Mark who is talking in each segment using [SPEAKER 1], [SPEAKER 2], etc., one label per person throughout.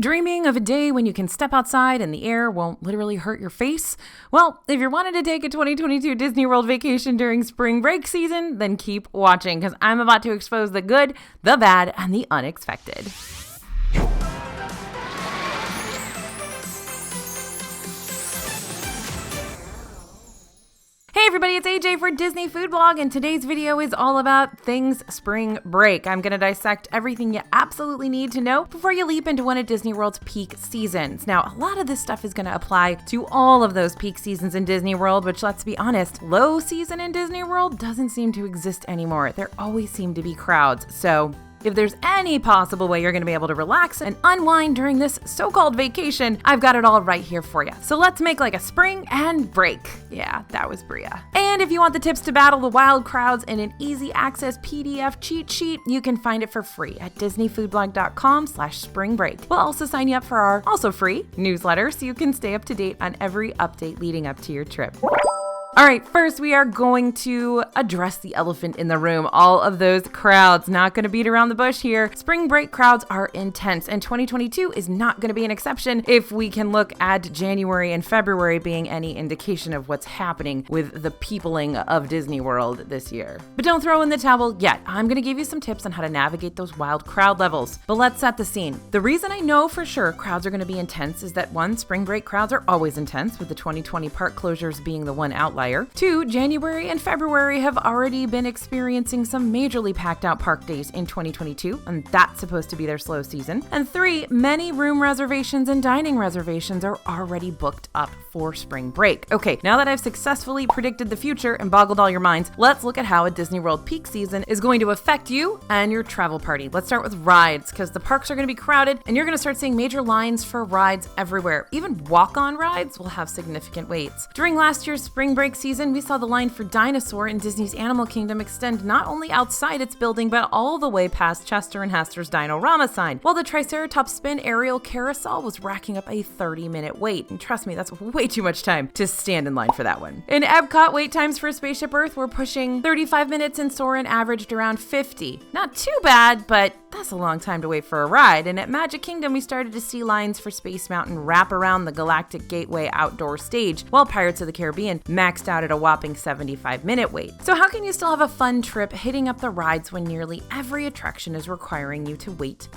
[SPEAKER 1] Dreaming of a day when you can step outside and the air won't literally hurt your face? Well, if you're wanting to take a 2022 Disney World vacation during spring break season, then keep watching because I'm about to expose the good, the bad, and the unexpected. Hey everybody, it's AJ for Disney Food Blog, and today's video is all about things spring break. I'm going to dissect everything you absolutely need to know before you leap into one of Disney World's peak seasons. Now, a lot of this stuff is going to apply to all of those peak seasons in Disney World, which, let's be honest, low season in Disney World doesn't seem to exist anymore. There always seem to be crowds, so if there's any possible way you're going to be able to relax and unwind during this so-called vacation, I've got it all right here for you. So let's make like a spring and break. Yeah, that was Bria. And if you want the tips to battle the wild crowds in an easy access PDF cheat sheet, you can find it for free at disneyfoodblog.com/springbreak. We'll also sign you up for our also free newsletter so you can stay up to date on every update leading up to your trip. All right, first we are going to address the elephant in the room. All of those crowds, not going to beat around the bush here. Spring break crowds are intense, and 2022 is not going to be an exception if we can look at January and February being any indication of what's happening with the peopling of Disney World this year. But don't throw in the towel yet. I'm going to give you some tips on how to navigate those wild crowd levels. But let's set the scene. The reason I know for sure crowds are going to be intense is that 1, spring break crowds are always intense, with the 2020 park closures being the one outlier. 2, January and February have already been experiencing some majorly packed out park days in 2022, and that's supposed to be their slow season. And 3, many room reservations and dining reservations are already booked up for spring break. Okay, now that I've successfully predicted the future and boggled all your minds, let's look at how a Disney World peak season is going to affect you and your travel party. Let's start with rides, because the parks are going to be crowded and you're going to start seeing major lines for rides everywhere. Even walk-on rides will have significant waits. During last year's spring break season, we saw the line for Dinosaur in Disney's Animal Kingdom extend not only outside its building, but all the way past Chester and Hester's Dino-Rama sign, while the Triceratops Spin aerial carousel was racking up a 30-minute wait. And trust me, that's way too much time to stand in line for that one. In Epcot, wait times for Spaceship Earth were pushing 35 minutes and Soarin' averaged around 50. Not too bad, but that's a long time to wait for a ride. And at Magic Kingdom, we started to see lines for Space Mountain wrap around the Galactic Gateway outdoor stage, while Pirates of the Caribbean maxed out at a whopping 75-minute wait. So how can you still have a fun trip hitting up the rides when nearly every attraction is requiring you to wait?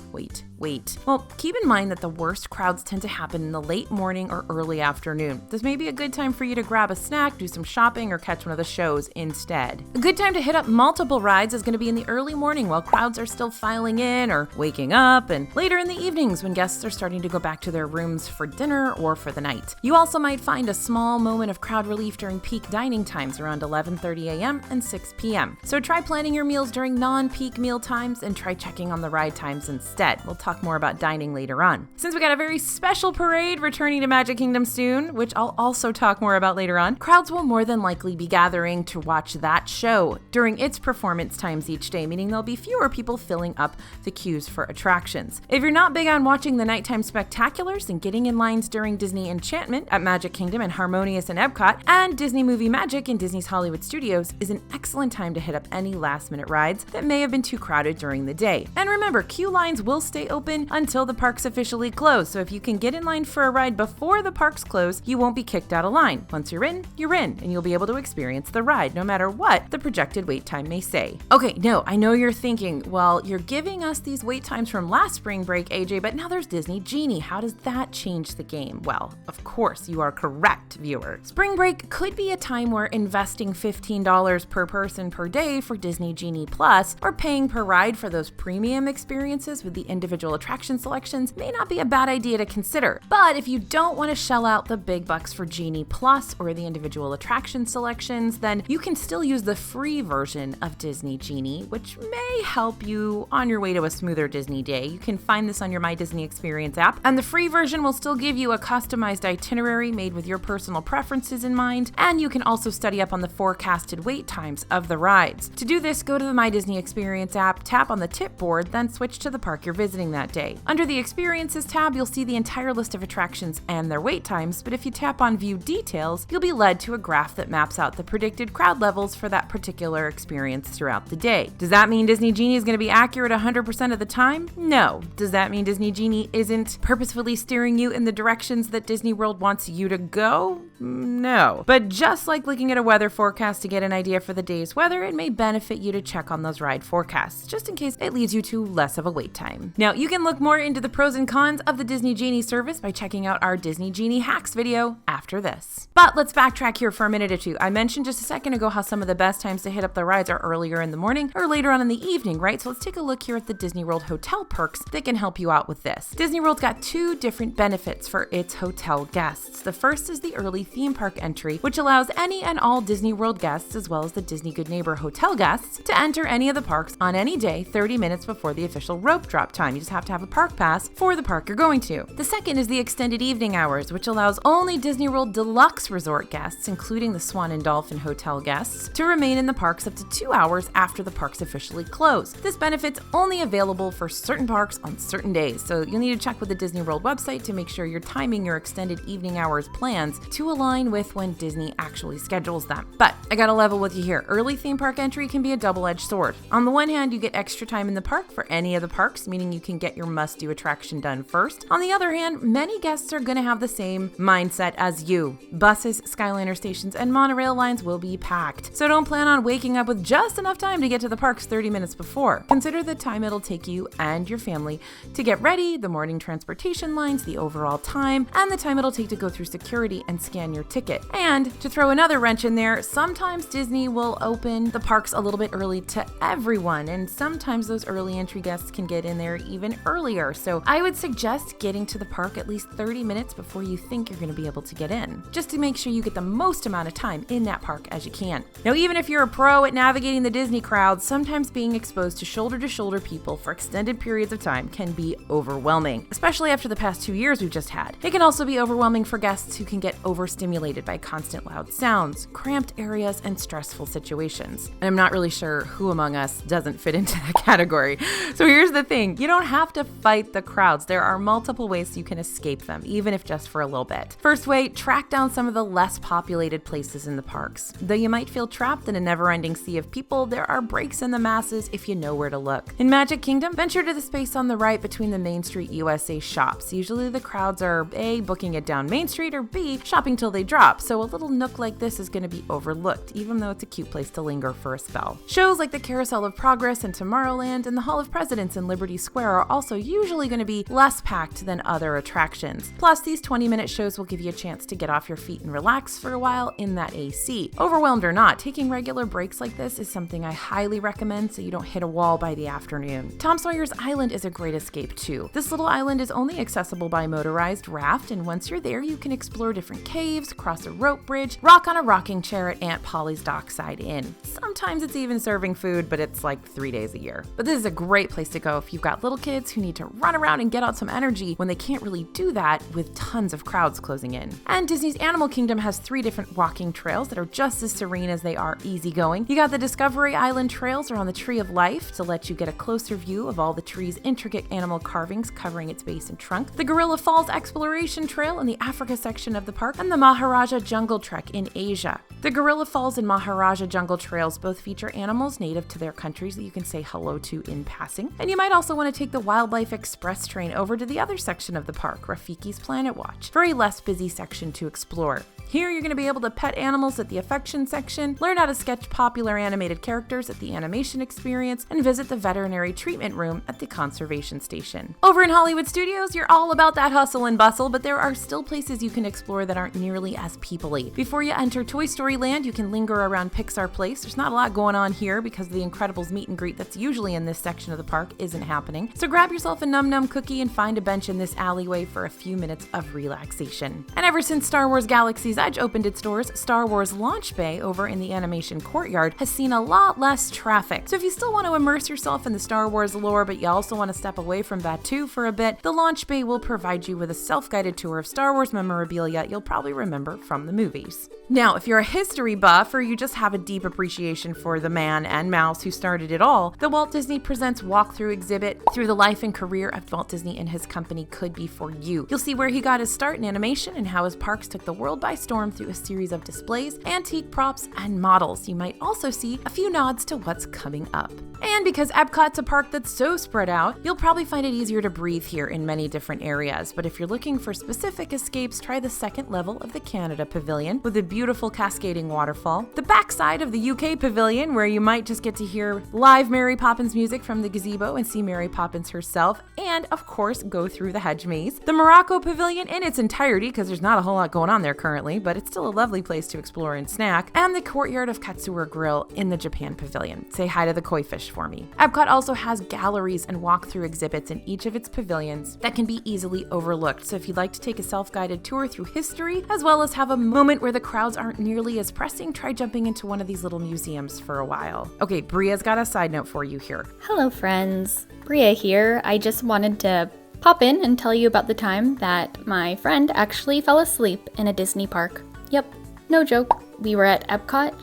[SPEAKER 1] Well, keep in mind that the worst crowds tend to happen in the late morning or early afternoon. This may be a good time for you to grab a snack, do some shopping, or catch one of the shows instead. A good time to hit up multiple rides is going to be in the early morning while crowds are still filing in or waking up, and later in the evenings when guests are starting to go back to their rooms for dinner or for the night. You also might find a small moment of crowd relief during peak dining times around 11:30 a.m. and 6 p.m. So try planning your meals during non-peak meal times and try checking on the ride times instead. We'll talk more about dining later on. Since we got a very special parade returning to Magic Kingdom soon, which I'll also talk more about later on, crowds will more than likely be gathering to watch that show during its performance times each day, meaning there'll be fewer people filling up the queues for attractions. If you're not big on watching the nighttime spectaculars, then getting in lines during Disney Enchantment at Magic Kingdom and Harmonious in Epcot and Disney Movie Magic in Disney's Hollywood Studios is an excellent time to hit up any last-minute rides that may have been too crowded during the day. And remember, queue lines will stay open until the parks officially close, so if you can get in line for a ride before the parks close, you won't be kicked out of line. Once you're in, and you'll be able to experience the ride, no matter what the projected wait time may say. Okay, no, I know you're thinking, well, you're giving us these wait times from last spring break, AJ, but now there's Disney Genie. How does that change the game? Well, of course, you are correct, viewer. Spring break could be a time where investing $15 per person per day for Disney Genie Plus, or paying per ride for those premium experiences with the individual attraction selections may not be a bad idea to consider. But if you don't want to shell out the big bucks for Genie Plus or the individual attraction selections, then you can still use the free version of Disney Genie, which may help you on your way to a smoother Disney day. You can find this on your My Disney Experience app, and the free version will still give you a customized itinerary made with your personal preferences in mind, and you can also study up on the forecasted wait times of the rides. To do this, go to the My Disney Experience app, tap on the tip board, then switch to the park you're visiting that day. Under the Experiences tab, you'll see the entire list of attractions and their wait times, but if you tap on View Details, you'll be led to a graph that maps out the predicted crowd levels for that particular experience throughout the day. Does that mean Disney Genie is going to be accurate 100% 100% of the time? No. Does that mean Disney Genie isn't purposefully steering you in the directions that Disney World wants you to go? No. But just like looking at a weather forecast to get an idea for the day's weather, it may benefit you to check on those ride forecasts, just in case it leads you to less of a wait time. Now, you can look more into the pros and cons of the Disney Genie service by checking out our Disney Genie Hacks video after this. But let's backtrack here for a minute or two. I mentioned just a second ago how some of the best times to hit up the rides are earlier in the morning or later on in the evening, right? So let's take a look here at the Disney World hotel perks that can help you out with this. Disney World's got two different benefits for its hotel guests. The first is the early theme park entry, which allows any and all Disney World guests, as well as the Disney Good Neighbor hotel guests, to enter any of the parks on any day 30 minutes before the official rope drop time. You just have to have a park pass for the park you're going to. The second is the extended evening hours, which allows only Disney World Deluxe Resort guests, including the Swan and Dolphin hotel guests, to remain in the parks up to 2 hours after the parks officially close. This benefit's only available for certain parks on certain days, so you'll need to check with the Disney World website to make sure you're timing your extended evening hours plans to align with when Disney actually schedules them. But I gotta level with you here. Early theme park entry can be a double-edged sword. On the one hand, you get extra time in the park for any of the parks, meaning you can get your must-do attraction done first. On the other hand, many guests are gonna have the same mindset as you. Buses, Skyliner stations, and monorail lines will be packed, so don't plan on waking up with just enough time to get to the parks 30 minutes before. Consider the time it'll take you and your family to get ready, the morning transportation lines, the overall time, and the time it'll take to go through security and scan your ticket. And to throw another wrench in there, sometimes Disney will open the parks a little bit early to everyone, and sometimes those early entry guests can get in there even earlier. So I would suggest getting to the park at least 30 minutes before you think you're going to be able to get in, just to make sure you get the most amount of time in that park as you can. Now, even if you're a pro at navigating the Disney crowd, sometimes being exposed to shoulder people for extended periods of time can be overwhelming, especially after the past 2 years we've just had. It can also be overwhelming for guests who can get overstimulated by constant loud sounds, cramped areas, and stressful situations. And I'm not really sure who among us doesn't fit into that category. So here's the thing, you don't have to fight the crowds. There are multiple ways you can escape them, even if just for a little bit. First way, track down some of the less populated places in the parks. Though you might feel trapped in a never-ending sea of people, there are breaks in the masses if you know where to look. In Magic Kingdom, venture to the space on the right between the Main Street USA shops. Usually the crowds are A, booking it down Main Street, or B, shopping till they drop, so a little nook like this is going to be overlooked, even though it's a cute place to linger for a spell. Shows like the Carousel of Progress and Tomorrowland and the Hall of Presidents in Liberty Square are also usually going to be less packed than other attractions. Plus, these 20-minute shows will give you a chance to get off your feet and relax for a while in that AC. Overwhelmed or not, taking regular breaks like this is something I highly recommend so you don't hit a wall by the afternoon. Tom Sawyer's Island is a great escape too. This little island is only accessible by motorized raft, and once you're there, you can explore different caves, cross a rope bridge, rock on a rocking chair at Aunt Polly's Dockside Inn. Sometimes it's even serving food, but it's like 3 days a year. But this is a great place to go if you've got little kids who need to run around and get out some energy when they can't really do that with tons of crowds closing in. And Disney's Animal Kingdom has 3 different walking trails that are just as serene as they are easygoing. You got the Discovery Island trails are on the Tree of Life to let you get a closer view of all the tree's intricate animal carvings covering its base and trunk, the Gorilla Falls Exploration Trail in the Africa section of the park, and the Maharaja Jungle Trek in Asia. The Gorilla Falls and Maharaja Jungle Trails both feature animals native to their countries that you can say hello to in passing. And you might also want to take the Wildlife Express train over to the other section of the park, Rafiki's Planet Watch, for a less busy section to explore. Here, you're going to be able to pet animals at the affection section, learn how to sketch popular animated characters at the animation experience, and visit the veterinary treatment room at the conservation station. Over in Hollywood Studios, you're all about that hustle and bustle, but there are still places you can explore that aren't nearly as people-y. Before you enter Toy Story Land, you can linger around Pixar Place. There's not a lot going on here because the Incredibles meet and greet that's usually in this section of the park isn't happening. So grab yourself a Num Num cookie and find a bench in this alleyway for a few minutes of relaxation. And ever since Star Wars Galaxy's Edge opened its doors, Star Wars Launch Bay over in the animation courtyard has seen a lot less traffic. So if you still want to immerse yourself in the Star Wars lore, but you also want to step away from Batuu for a bit, the Launch Bay will provide you with a self-guided tour of Star Wars memorabilia you'll probably remember from the movies. Now, if you're a history buff or you just have a deep appreciation for the man and mouse who started it all, the Walt Disney Presents walkthrough exhibit through the life and career of Walt Disney and his company could be for you. You'll see where he got his start in animation and how his parks took the world by storm through a series of displays, antique props, and models. You might also see a few nods to what's coming up. And because Epcot's a park that's so spread out, you'll probably find it easier to breathe here in many different areas. But if you're looking for specific escapes, try the second level of the Canada Pavilion with a beautiful cascading waterfall, the backside of the UK Pavilion, where you might just get to hear live Mary Poppins music from the gazebo and see Mary Poppins herself, and of course go through the hedge maze, the Morocco Pavilion in its entirety, because there's not a whole lot going on there currently, but it's still a lovely place to explore and snack, and the courtyard of Katsura Grill in the Japan Pavilion. Say hi to the koi fish for me. Epcot also has galleries and walk-through exhibits in each of its pavilions that can be easily overlooked. So if you'd like to take a self-guided tour through history, as well as have a moment where the crowds aren't nearly as pressing, try jumping into one of these little museums for a while. Okay, Bria's got a side note for you here.
[SPEAKER 2] Hello friends, Bria here. I just wanted to pop in and tell you about the time that my friend actually fell asleep in a Disney park. Yep, no joke. We were at Epcot,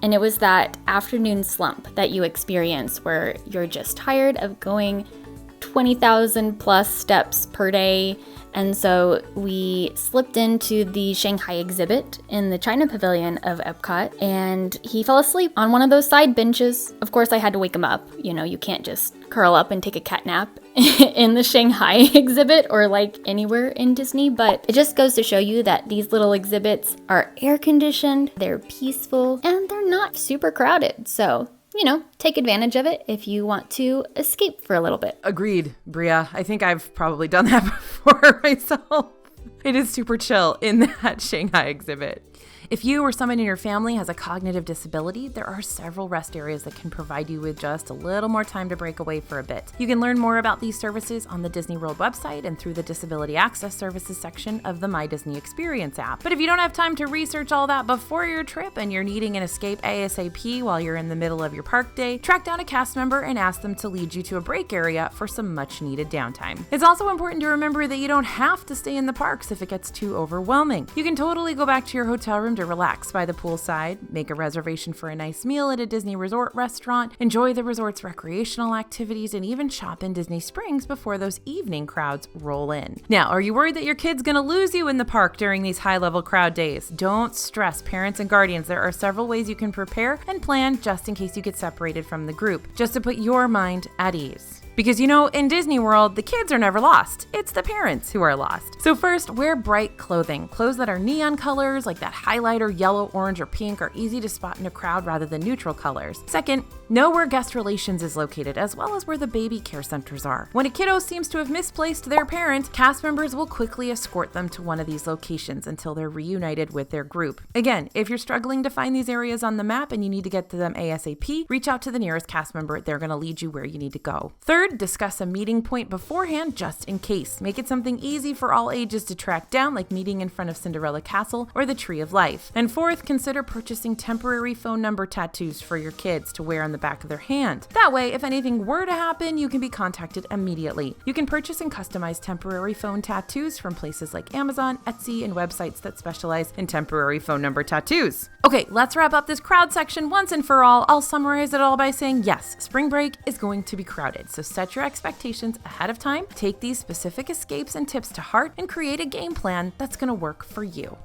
[SPEAKER 2] and it was that afternoon slump that you experience where you're just tired of going 20,000 plus steps per day. And so we slipped into the Shanghai exhibit in the China Pavilion of Epcot, and he fell asleep on one of those side benches. Of course, I had to wake him up. You know, you can't just curl up and take a cat nap in the Shanghai exhibit or like anywhere in Disney, but it just goes to show you that these little exhibits are air conditioned, they're peaceful, and they're not super crowded. So take advantage of it if you want to escape for a little bit.
[SPEAKER 1] Agreed, Bria. I think I've probably done that before myself. It is super chill in that Shanghai exhibit. If you or someone in your family has a cognitive disability, there are several rest areas that can provide you with just a little more time to break away for a bit. You can learn more about these services on the Disney World website and through the Disability Access Services section of the My Disney Experience app. But if you don't have time to research all that before your trip and you're needing an escape ASAP while you're in the middle of your park day, track down a cast member and ask them to lead you to a break area for some much needed downtime. It's also important to remember that you don't have to stay in the parks if it gets too overwhelming. You can totally go back to your hotel room to relax by the poolside, make a reservation for a nice meal at a Disney Resort restaurant, enjoy the resort's recreational activities, and even shop in Disney Springs before those evening crowds roll in. Now, are you worried that your kid's gonna lose you in the park during these high-level crowd days? Don't stress, parents and guardians. There are several ways you can prepare and plan just in case you get separated from the group, just to put your mind at ease. Because in Disney World, the kids are never lost. It's the parents who are lost. So first, wear bright clothing. Clothes that are neon colors, like that highlighter yellow, orange, or pink, are easy to spot in a crowd rather than neutral colors. Second, know where guest relations is located, as well as where the baby care centers are. When a kiddo seems to have misplaced their parent, cast members will quickly escort them to one of these locations until they're reunited with their group. Again, if you're struggling to find these areas on the map and you need to get to them ASAP, reach out to the nearest cast member. They're going to lead you where you need to go. Third, discuss a meeting point beforehand just in case. Make it something easy for all ages to track down, like meeting in front of Cinderella Castle or the Tree of Life. And fourth, consider purchasing temporary phone number tattoos for your kids to wear on the back of their hand. That way, if anything were to happen, you can be contacted immediately. You can purchase and customize temporary phone tattoos from places like Amazon, Etsy, and websites that specialize in temporary phone number tattoos. Okay, let's wrap up this crowd section once and for all. I'll summarize it all by saying yes, spring break is going to be crowded, so set your expectations ahead of time, take these specific escapes and tips to heart, and create a game plan that's going to work for you.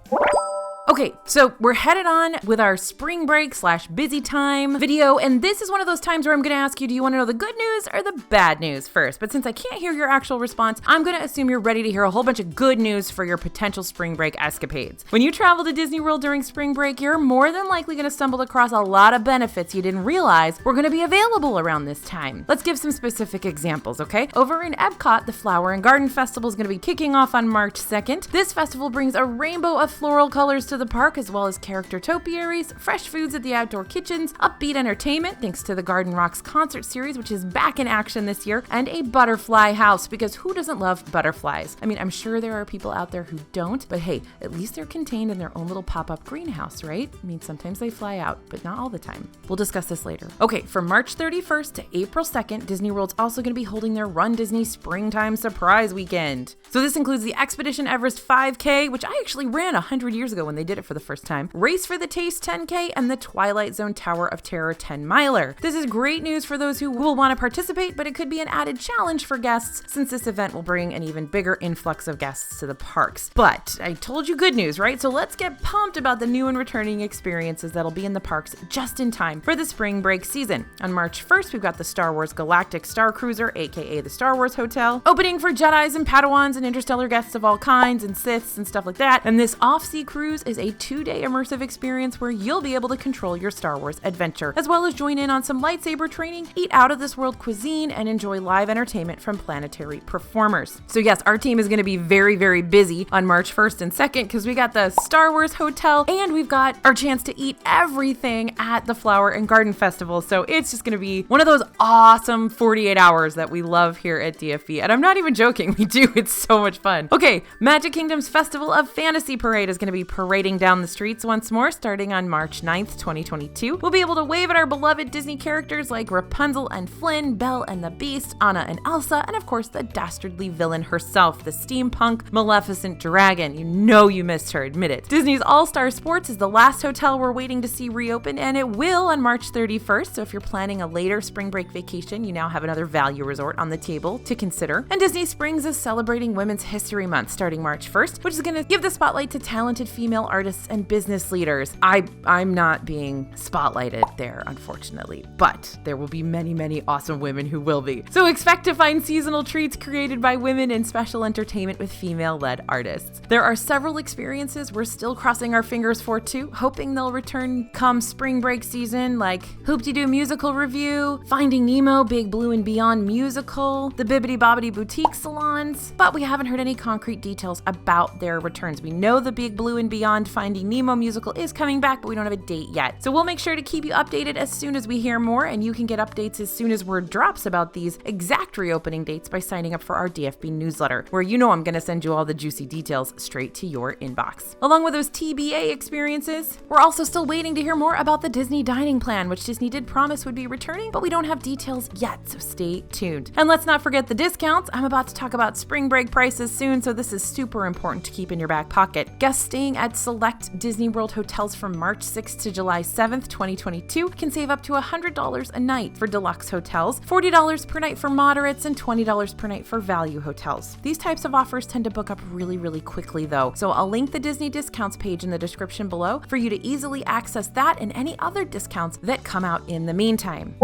[SPEAKER 1] Okay, so we're headed on with our spring break / busy time video, and this is one of those times where I'm going to ask you, do you want to know the good news or the bad news first? But since I can't hear your actual response, I'm going to assume you're ready to hear a whole bunch of good news for your potential spring break escapades. When you travel to Disney World during spring break, you're more than likely going to stumble across a lot of benefits you didn't realize were going to be available around this time. Let's give some specific examples, okay? Over in Epcot, the Flower and Garden Festival is going to be kicking off on March 2nd. This festival brings a rainbow of floral colors to the park, as well as character topiaries, fresh foods at the outdoor kitchens, upbeat entertainment thanks to the Garden Rocks concert series, which is back in action this year, and a butterfly house, because who doesn't love butterflies? I mean, I'm sure there are people out there who don't, but hey, at least they're contained in their own little pop-up greenhouse, right? I mean, sometimes they fly out, but not all the time. We'll discuss this later. Okay, from March 31st to April 2nd, Disney World's also going to be holding their Run Disney Springtime Surprise Weekend. So this includes the Expedition Everest 5K, which I actually ran 100 years ago when they they did it for the first time, Race for the Taste 10K, and the Twilight Zone Tower of Terror 10 miler. This is great news for those who will want to participate, but it could be an added challenge for guests since this event will bring an even bigger influx of guests to the parks. But I told you good news, right? So let's get pumped about the new and returning experiences that'll be in the parks just in time for the spring break season. On March 1st, we've got the Star Wars Galactic Star Cruiser, aka the Star Wars Hotel, opening for Jedis and Padawans and interstellar guests of all kinds and Siths and stuff like that. And this off-sea cruise is a 2-day immersive experience where you'll be able to control your Star Wars adventure, as well as join in on some lightsaber training, eat out of this world cuisine, and enjoy live entertainment from planetary performers. So yes, our team is going to be very, very busy on March 1st and 2nd because we got the Star Wars Hotel and we've got our chance to eat everything at the Flower and Garden Festival. So it's just going to be one of those awesome 48 hours that we love here at DFB. And I'm not even joking, we do. It's so much fun. Okay, Magic Kingdom's Festival of Fantasy Parade is going to be parading down the streets once more starting on March 9th, 2022. We'll be able to wave at our beloved Disney characters like Rapunzel and Flynn, Belle and the Beast, Anna and Elsa, and of course the dastardly villain herself, the steampunk Maleficent Dragon. You know you missed her, admit it. Disney's All-Star Sports is the last hotel we're waiting to see reopen, and it will on March 31st. So if you're planning a later spring break vacation, you now have another value resort on the table to consider. And Disney Springs is celebrating Women's History Month starting March 1st, which is going to give the spotlight to talented female artists and business leaders. I'm not being spotlighted there, unfortunately, but there will be many, many awesome women who will be. So expect to find seasonal treats created by women and special entertainment with female-led artists. There are several experiences we're still crossing our fingers for too, hoping they'll return come spring break season, like Hoop-de-Doo Musical Review, Finding Nemo Big Blue and Beyond Musical, the Bibbidi Bobbidi Boutique Salons, but we haven't heard any concrete details about their returns. We know the Big Blue and Beyond Finding Nemo musical is coming back, but we don't have a date yet. So we'll make sure to keep you updated as soon as we hear more, and you can get updates as soon as word drops about these exact reopening dates by signing up for our DFB newsletter, where you know I'm going to send you all the juicy details straight to your inbox. Along with those TBA experiences, we're also still waiting to hear more about the Disney dining plan, which Disney did promise would be returning, but we don't have details yet, so stay tuned. And let's not forget the discounts. I'm about to talk about spring break prices soon, so this is super important to keep in your back pocket. Guests staying at select Disney World hotels from March 6th to July 7th, 2022 can save up to $100 a night for deluxe hotels, $40 per night for moderates, and $20 per night for value hotels. These types of offers tend to book up really, really quickly though, so I'll link the Disney discounts page in the description below for you to easily access that and any other discounts that come out in the meantime.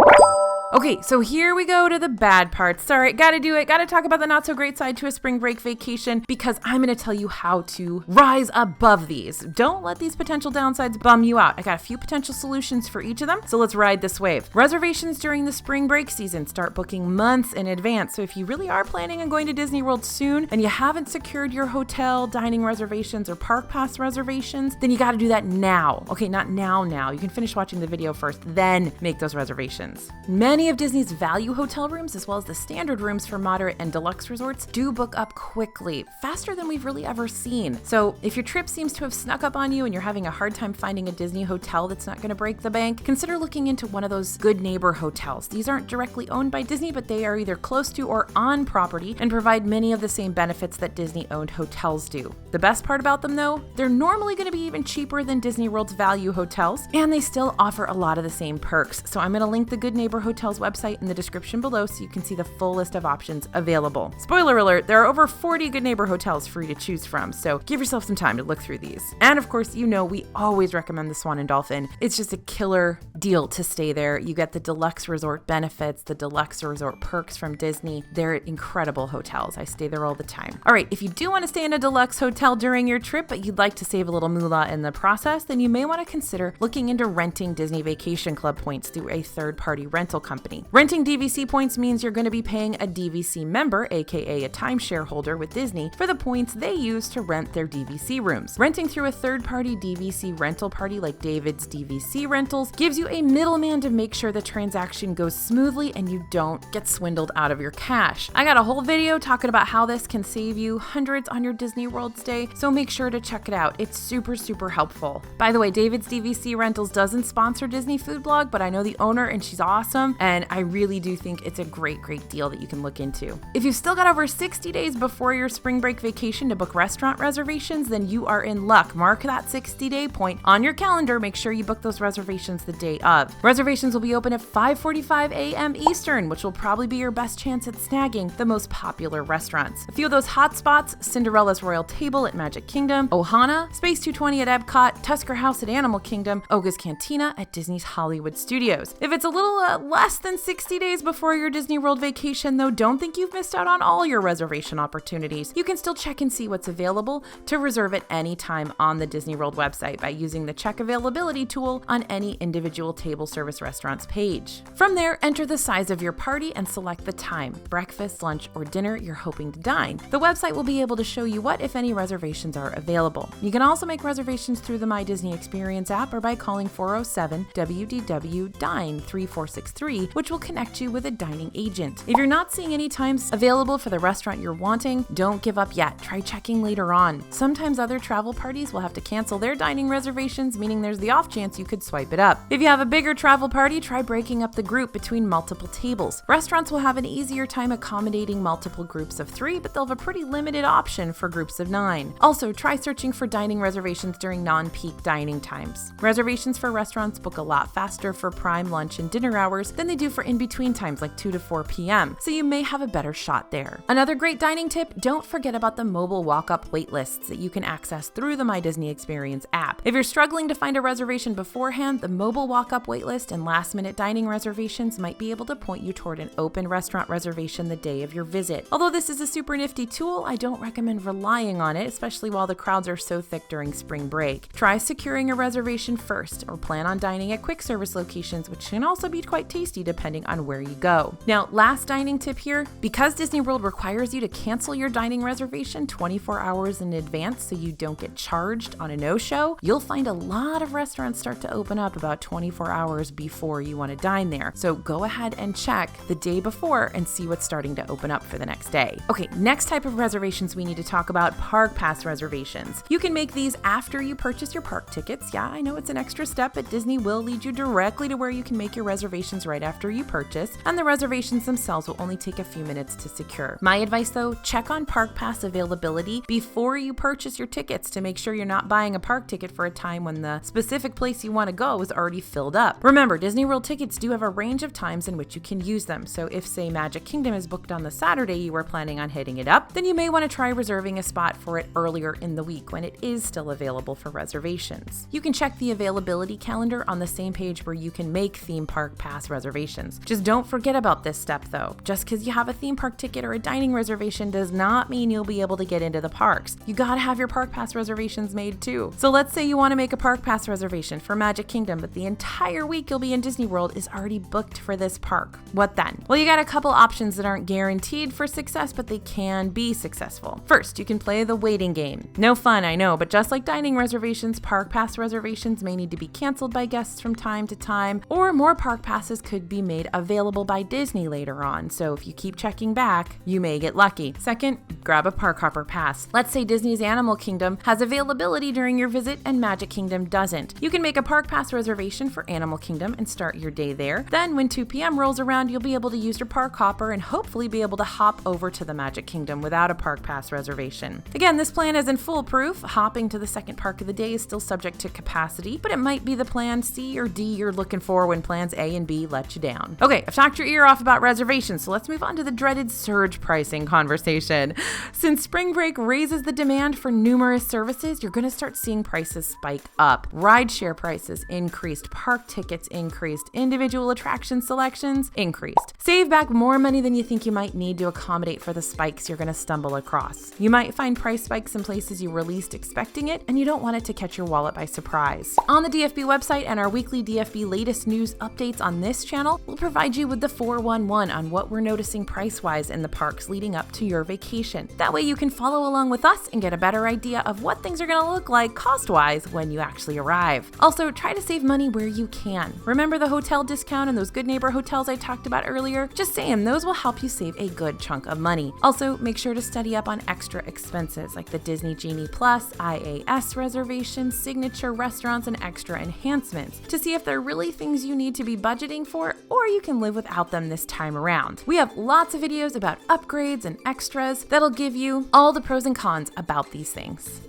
[SPEAKER 1] Okay, so here we go to the bad parts. Sorry, gotta do it. Gotta talk about the not so great side to a spring break vacation because I'm gonna tell you how to rise above these. Don't let these potential downsides bum you out. I got a few potential solutions for each of them, so let's ride this wave. Reservations during the spring break season start booking months in advance. So if you really are planning on going to Disney World soon and you haven't secured your hotel, dining reservations, or park pass reservations, then you gotta do that now. Okay, not now. You can finish watching the video first, then make those reservations. Many of Disney's value hotel rooms, as well as the standard rooms for moderate and deluxe resorts, do book up quickly, faster than we've really ever seen. So if your trip seems to have snuck up on you and you're having a hard time finding a Disney hotel that's not going to break the bank, consider looking into one of those Good Neighbor hotels. These aren't directly owned by Disney, but they are either close to or on property and provide many of the same benefits that Disney-owned hotels do. The best part about them, though, they're normally going to be even cheaper than Disney World's value hotels, and they still offer a lot of the same perks. So I'm going to link the Good Neighbor Hotel's website in the description below so you can see the full list of options available. Spoiler alert, there are over 40 Good Neighbor hotels for you to choose from, so give yourself some time to look through these. And of course, you know we always recommend the Swan and Dolphin. It's just a killer deal to stay there. You get the deluxe resort benefits, the deluxe resort perks from Disney. They're incredible hotels. I stay there all the time. All right, if you do want to stay in a deluxe hotel during your trip, but you'd like to save a little moolah in the process, then you may want to consider looking into renting Disney Vacation Club points through a third-party rental company. Renting DVC points means you're going to be paying a DVC member, aka a timeshare holder with Disney, for the points they use to rent their DVC rooms. Renting through a third-party DVC rental party like David's DVC Rentals gives you a middleman to make sure the transaction goes smoothly and you don't get swindled out of your cash. I got a whole video talking about how this can save you hundreds on your Disney World stay, so make sure to check it out. It's super, super helpful. By the way, David's DVC Rentals doesn't sponsor Disney Food Blog, but I know the owner and she's awesome, and I really do think it's a great deal that you can look into. If you've still got over 60 days before your spring break vacation to book restaurant reservations, then you are in luck. Mark that 60-day point on your calendar. Make sure you book those reservations the day of. Reservations will be open at 5:45 a.m. Eastern, which will probably be your best chance at snagging the most popular restaurants. A few of those hot spots: Cinderella's Royal Table at Magic Kingdom, Ohana, Space 220 at Epcot, Tusker House at Animal Kingdom, Oga's Cantina at Disney's Hollywood Studios. If it's a little less than 60 days before your Disney World vacation, though, don't think you've missed out on all your reservation opportunities. You can still check and see what's available to reserve at any time on the Disney World website by using the check availability tool on any individual table service restaurant's page. From there, enter the size of your party and select the time, breakfast, lunch, or dinner you're hoping to dine. The website will be able to show you what, if any, reservations are available. You can also make reservations through the My Disney Experience app or by calling 407-WDW-DINE-3463, which will connect you with a dining agent. If you're not seeing any times available for the restaurant you're wanting, don't give up yet. Try checking later on. Sometimes other travel parties will have to cancel their dining reservations, meaning there's the off chance you could swipe it up. If you have a bigger travel party, try breaking up the group between multiple tables. Restaurants will have an easier time accommodating multiple groups of 3, but they'll have a pretty limited option for groups of 9. Also, try searching for dining reservations during non-peak dining times. Reservations for restaurants book a lot faster for prime lunch and dinner hours than they do for in-between times like 2 to 4 p.m., so you may have a better shot there. Another great dining tip: don't forget about the mobile walk-up wait lists that you can access through the My Disney Experience app. If you're struggling to find a reservation beforehand, the mobile walk-up waitlist and last-minute dining reservations might be able to point you toward an open restaurant reservation the day of your visit. Although this is a super nifty tool, I don't recommend relying on it, especially while the crowds are so thick during spring break. Try securing a reservation first, or plan on dining at quick service locations, which can also be quite tasty depending on where you go. Now, last dining tip here: because Disney World requires you to cancel your dining reservation 24 hours in advance so you don't get charged on a no-show, you'll find a lot of restaurants start to open up about 24 hours before you want to dine there. So go ahead and check the day before and see what's starting to open up for the next day. Okay, next type of reservations we need to talk about: Park Pass reservations. You can make these after you purchase your park tickets. Yeah, I know it's an extra step, but Disney will lead you directly to where you can make your reservations right after you purchase, and the reservations themselves will only take a few minutes to secure. My advice though, check on Park Pass availability before you purchase your tickets to make sure you're not buying a park ticket for a time when the specific place you want to go is already filled up. Remember, Disney World tickets do have a range of times in which you can use them, so if, say, Magic Kingdom is booked on the Saturday you were planning on hitting it up, then you may want to try reserving a spot for it earlier in the week when it is still available for reservations. You can check the availability calendar on the same page where you can make theme park pass reservations. Just don't forget about this step though. Just because you have a theme park ticket or a dining reservation does not mean you'll be able to get into the parks. You gotta have your park pass reservations made too. So let's say you want to make a park pass reservation for Magic Kingdom, but the entire week you'll be in Disney World is already booked for this park. What then? Well, you got a couple options that aren't guaranteed for success, but they can be successful. First, you can play the waiting game. No fun, I know, but just like dining reservations, park pass reservations may need to be canceled by guests from time to time, or more park passes could be made available by Disney later on, so if you keep checking back, you may get lucky. Second, grab a park hopper pass. Let's say Disney's Animal Kingdom has availability during your visit and Magic Kingdom doesn't. You can make a park pass reservation for Animal Kingdom and start your day there. Then when 2 p.m. rolls around, you'll be able to use your park hopper and hopefully be able to hop over to the Magic Kingdom without a park pass reservation. Again, this plan isn't foolproof. Hopping to the second park of the day is still subject to capacity, but it might be the plan C or D you're looking for when plans A and B let you down. Okay, I've talked your ear off about reservations, so let's move on to the dreaded surge pricing conversation. Since spring break raises the demand for numerous services, you're going to start seeing prices spike up. Rideshare prices increased, park tickets increased, individual attraction selections increased. Save back more money than you think you might need to accommodate for the spikes you're going to stumble across. You might find price spikes in places you were least expecting it, and you don't want it to catch your wallet by surprise. On the DFB website and our weekly DFB latest news updates on this channel, we'll provide you with the 411 on what we're noticing price-wise in the parks leading up to your vacation. That way you can follow along with us and get a better idea of what things are going to look like cost-wise when you actually arrive. Also, try to save money where you can. Remember the hotel discount and those Good Neighbor hotels I talked about earlier? Just saying, those will help you save a good chunk of money. Also, make sure to study up on extra expenses like the Disney Genie Plus, IAS reservations, signature restaurants, and extra enhancements to see if they're really things you need to be budgeting for or you can live without them this time around. We have lots of videos about upgrades and extras that'll give you all the pros and cons about these things.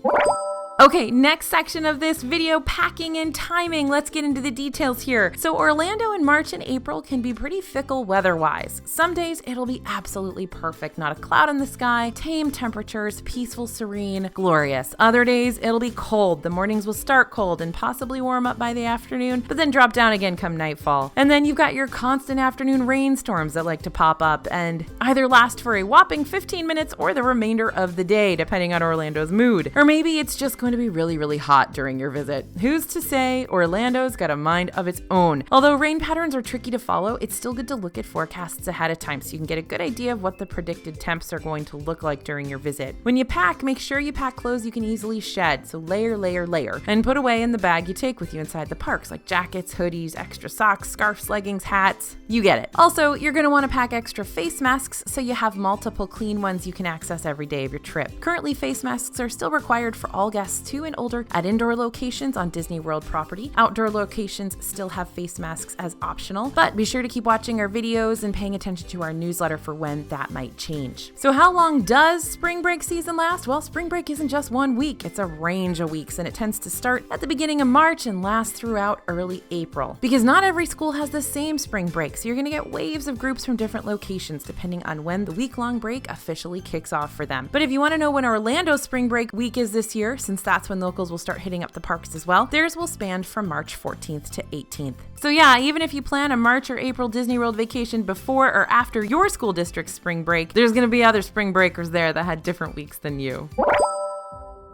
[SPEAKER 1] Okay, next section of this video, packing and timing. Let's get into the details here. So Orlando in March and April can be pretty fickle weather-wise. Some days it'll be absolutely perfect, not a cloud in the sky, tame temperatures, peaceful, serene, glorious. Other days it'll be cold. The mornings will start cold and possibly warm up by the afternoon, but then drop down again come nightfall. And then you've got your constant afternoon rainstorms that like to pop up and either last for a whopping 15 minutes or the remainder of the day, depending on Orlando's mood. Or maybe it's just going to be really, really hot during your visit. Who's to say? Orlando's got a mind of its own. Although rain patterns are tricky to follow, it's still good to look at forecasts ahead of time so you can get a good idea of what the predicted temps are going to look like during your visit. When you pack, make sure you pack clothes you can easily shed, so layer, and put away in the bag you take with you inside the parks, like jackets, hoodies, extra socks, scarves, leggings, hats. You get it. Also, you're going to want to pack extra face masks so you have multiple clean ones you can access every day of your trip. Currently, face masks are still required for all guests 2 and older at indoor locations on Disney World property. Outdoor locations still have face masks as optional, but be sure to keep watching our videos and paying attention to our newsletter for when that might change. So how long does spring break season last? Well, spring break isn't just 1 week, it's a range of weeks, and it tends to start at the beginning of March and last throughout early April. Because not every school has the same spring break, so you're gonna get waves of groups from different locations depending on when the week-long break officially kicks off for them. But if you wanna know when Orlando's spring break week is this year, since that's when locals will start hitting up the parks as well, theirs will span from March 14th to 18th. So yeah, even if you plan a March or April Disney World vacation before or after your school district's spring break, there's gonna be other spring breakers there that had different weeks than you.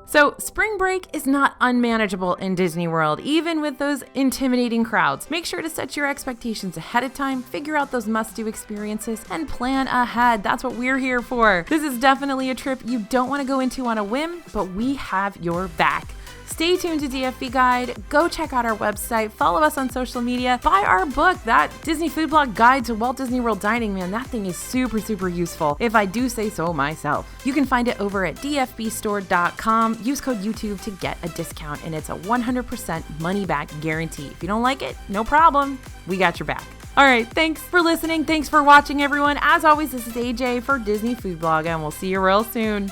[SPEAKER 1] So spring break is not unmanageable in Disney World, even with those intimidating crowds. Make sure to set your expectations ahead of time, figure out those must-do experiences, and plan ahead. That's what we're here for. This is definitely a trip you don't want to go into on a whim, but we have your back. Stay tuned to DFB Guide, go check out our website, follow us on social media, buy our book, that Disney Food Blog Guide to Walt Disney World Dining, man, that thing is super, super useful, if I do say so myself. You can find it over at dfbstore.com. Use code YouTube to get a discount, and it's a 100% money-back guarantee. If you don't like it, no problem, we got your back. All right, thanks for listening, thanks for watching, everyone. As always, this is AJ for Disney Food Blog, and we'll see you real soon.